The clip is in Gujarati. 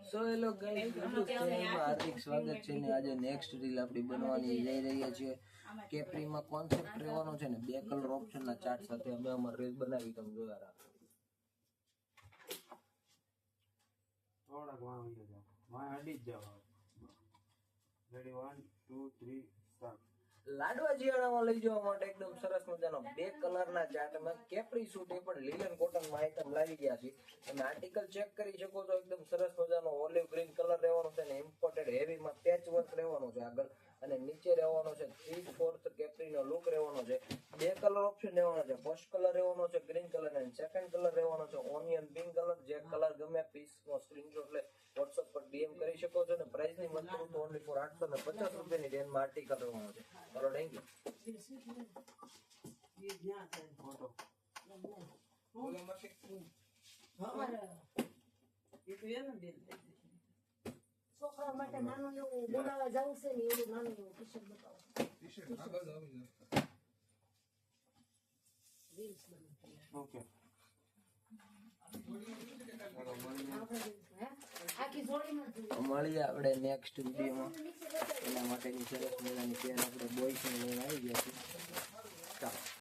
સો હેલો ગાઈસ, YouTube ચેનલમાં હાર્દિક સ્વાગત છે ને આજે નેક્સ્ટ રીલ આપણી બનવાની જઈ રહી છે. કેપ્રીમાં કોન્સેપ્ટ રહેવાનો છે ને બે કલર ઓપ્શનના ચાર્ટ સાથે અમે અમારી રીલ બનાવી તમે જોયા રાખો. થોડાક વાં આવી જાવ વાં અડી જ જાવ. Ready 1 2 3 start. લાડવા જીયાણામાં લઈ જવા માટે એકદમ સરસ મજાનો બે કલરના ચાર્ટમાં કેપ્રી સૂટ એ પણ લીલન કોટનમાં આઈટમ લાવી ગયા છે. તમે આર્ટિકલ ચેક કરી શકો છો. એકદમ સરસ મજાનો ઓલિવ ગ્રીન કલર રહેવાનો છે ને ઇમ્પોર્ટેડ હેવીમાં પેચ વર્ક રહેવાનો છે આગળ અને નીચે રહેવાનો છે 3/4 કેપ્રીનો લુક રહેવાનો છે. બે કલર ઓપ્શન રહેવાનો છે. ફર્સ્ટ કલર રહેવાનો છે ગ્રીન કલર અને સેકન્ડ કલર રહેવાનો છે ઓનિયન પિંક કલર. જે કલર ગમે પીસનો સ્ક્રીનશોટ લે WhatsApp પર DM કરી શકો છો અને પ્રાઇસની વાત કરું તો ઓનલી ફોર 850 રૂપિયાની રેન્જમાં આર્ટિકલ રહેવાનો છે. ચલો થેન્ક યુ. ફોટો છોકરા માટે નાનું એવું બોલાવા જવું છે ને એવું નાનું એવું ટી-શર્ટ બતાવો. રીલ્સ બનાવી ઓકે. આખી જોડીમાં જ જોઈએ. મળીએ આપણે નેક્સ્ટ વિડીયોમાં. એના માટેની સરસ મજાની પેન આપણે બોયસને લઈને આવી ગયા છીએ. ચાલો.